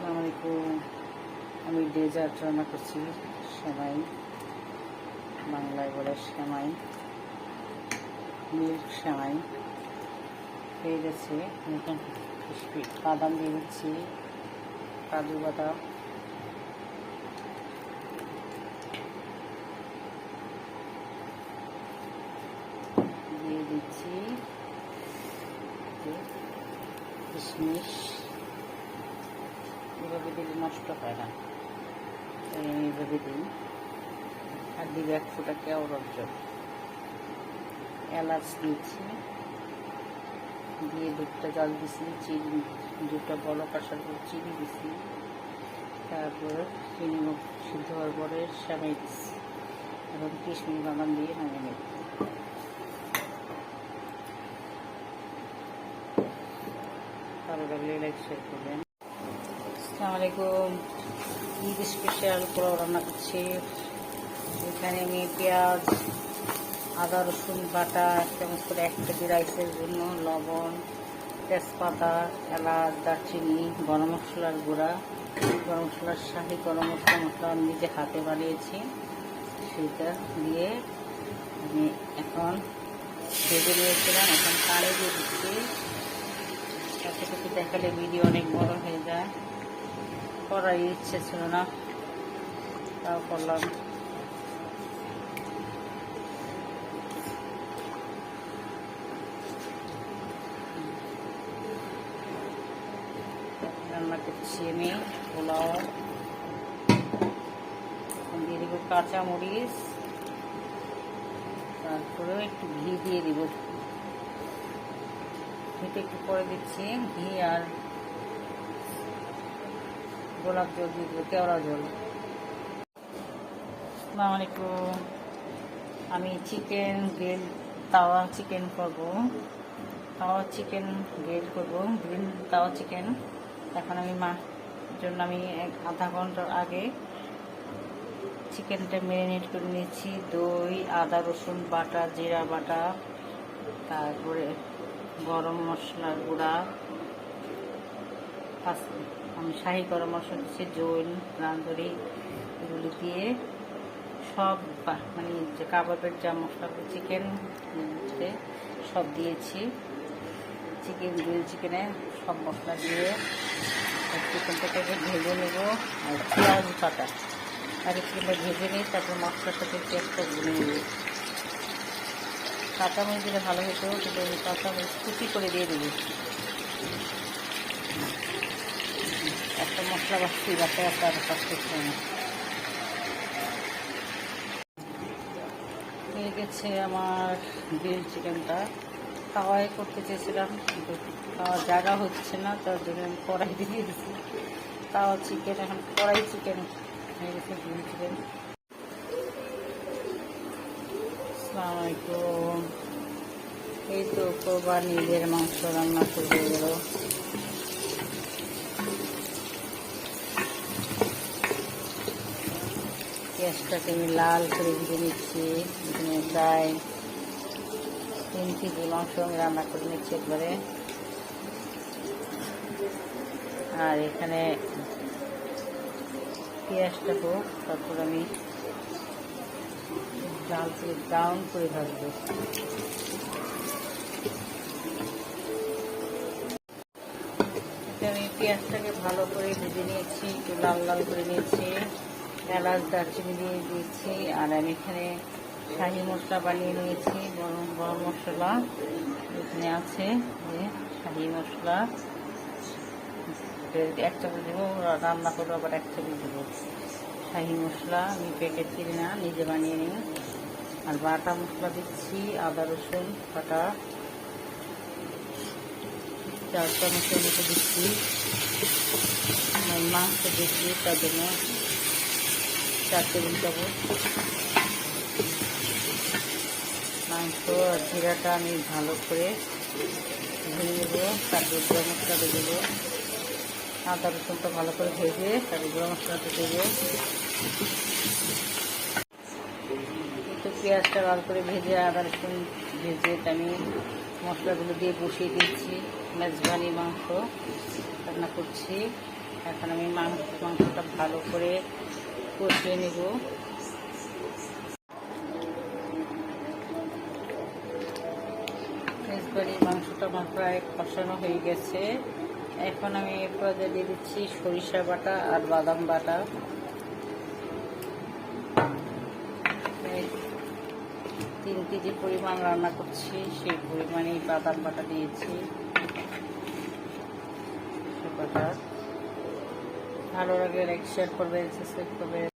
আসসালামু আলাইকুম। আমি ডেজার্ট রান্না করছি, সেমাই, বাংলায় বলে সেমাই, মিল্ক সেমাই হয়ে গেছে। নতুন বাদাম দিয়ে দিচ্ছি, কাজু বাদাম, দিয়ে দিচ্ছি কিশমিশ। এভাবে দিলে নষ্ট হয় না, তাই আমি এভাবে দিই। আর দিলে 1 ফোঁটা কেওড়ার জল, এলাচ দিয়েছি, দিয়ে 2টা জল দিছি, চিনি 2টা বড় কাঁসার পর চিনি দিছি, তারপরে চিনি সিদ্ধ হওয়ার পরে সেমাই দিচ্ছি এবং কিশমিশ বাদাম দিয়ে নামিয়ে নেব। ভালো লাগলে লাইক শেয়ার করবেন। আসসালামু আলাইকুম। ঈদ স্পেশাল পোলাও রান্না করছি। এখানে আমি পেঁয়াজ, আদা রসুন বাটা 1 চামচ করে, 1 কেজি রাইসের জন্য লবণ, তেজপাতা, এলাচ, দারচিনি, গরম মশলার গুঁড়া, গরম মশলার শাহি গরম মশলা আমি নিজে হাতে বানিয়েছি, সেটা দিয়ে আমি এখন ভেজে নিয়েছিলাম। এখন পানি দিয়ে দিচ্ছি। সাথে সাথে দেখালে ভিডিও অনেক বড় হয়ে যায়, করার ইচ্ছে ছিল না, তাও করলাম। রান্না করছি আমি পোলাও। দিয়ে দিব কাঁচামরিচ, তারপরে একটু ঘি দিয়ে দিব। ঘিটা একটু পরে দিচ্ছি, ঘি আর গোলাপ জল দিয়ে দিব, কেওড়া জল। আসসালামু আলাইকুম। আমি চিকেন গ্রিল তাওয়া চিকেন করবো, তাওয়া চিকেন গ্রিল করবো, গ্রিল তাওয়া চিকেন। এখন আমি জন্য আমি 1/2 ঘন্টার আগে চিকেনটা ম্যারিনেট করে নিয়েছি। দই, আদা রসুন বাটা, জিরা বাটা, তারপরে গরম মশলার গুঁড়া, আমি শাহি গরম মশলা দিচ্ছি, জৈন, রাঁধুনি, এগুলো দিয়ে সব মানে যে কাবাবের যা মশলাগুলো চিকেন সব দিয়েছি। চিকেন গ্রিল চিকেনে সব মশলা দিয়ে চিকেনটাকে ভেজে নেব। আর পেঁয়াজ বাটা আগে চিকেনটা ভেজে নিই, তারপর মশলার সাথে পেঁয়াজটা ভুনে নেব। কাঁচামরিচ দিলে ভালো হতো, কিন্তু আমি কাঁচামরিচ কুচি করে দিয়ে দেবো। একটা মশলা বাড়ছি, বাচ্চা বাচ্চা আর কাজ করছে না। হয়ে গেছে আমার গ্রিল চিকেনটা। তাওয়ায় করতে চেয়েছিলাম, কিন্তু তাওয়ার জায়গা হচ্ছে না, তার জন্য আমি কড়াই দিয়ে দিয়েছি। তাওয়া চিকেন এখন কড়াই চিকেন হয়ে গেছে, গ্রিল চিকেন। আসসালামু আলাইকুম। এই তো কোরবানি ঈদের মাংস রান্না করে গেল। পেঁয়াজটাকে আমি লাল করে ভেজে নিচ্ছি। এখানে প্রায় 3 কেজি মাংস আমি রান্না করে নিচ্ছি একবারে। আর এখানে পেঁয়াজটা হোক, তারপর আমি লাল করে ব্রাউন করে ভাজবো। আমি পেঁয়াজটাকে ভালো করে ভেজে নিয়েছি, একটু লাল লাল করে নিয়েছি, এলাচ দারচিনি দিয়ে দিয়েছি। আর আমি এখানে শাহি মশলা বানিয়ে নিয়েছি, গরম মশলা এখানে আছে, যে শাহি মশলা 1 চামচ দেবো, রান্না করবো আবার 1 চামচ দেবো। শাহি মশলা আমি প্যাকেট কিনি না, নিজে বানিয়ে নিই। আর বাটা মশলা দিচ্ছি, আদা রসুন বাটা 4 চামচের মতো দিচ্ছি। মাংস দিচ্ছি, তার জন্য 4 টেবিল চামচ। মাংস আর জিরাটা আমি ভালো করে ভেজে নেবো, তারপর গুঁড়ো মশলাটা দেবো। আদা রসুনটা ভালো করে ভেজে তারপর গুঁড়ো মশলাটা দেবো। একটু পেঁয়াজটা ভালো করে ভেজে, আদা রসুন ভেজে আমি মশলাগুলো দিয়ে বসিয়ে দিচ্ছি। মেজবানি মাংস রান্না করছি। এখন আমি মাংসটা ভালো করে কষিয়ে নেব। মাংসটা আমার প্রায় কষানো হয়ে গেছে। এখন আমি এর পর্যায়ে দিয়ে দিচ্ছি সরিষা বাটা আর বাদাম বাটা। 3 কেজি পরিমাণ রান্না করছি, সেই পরিমাণেই বাদাম বাটা দিয়েছি। ভালো লাগে লাইক শেয়ার করবে, সাবস্ক্রাইব করবে।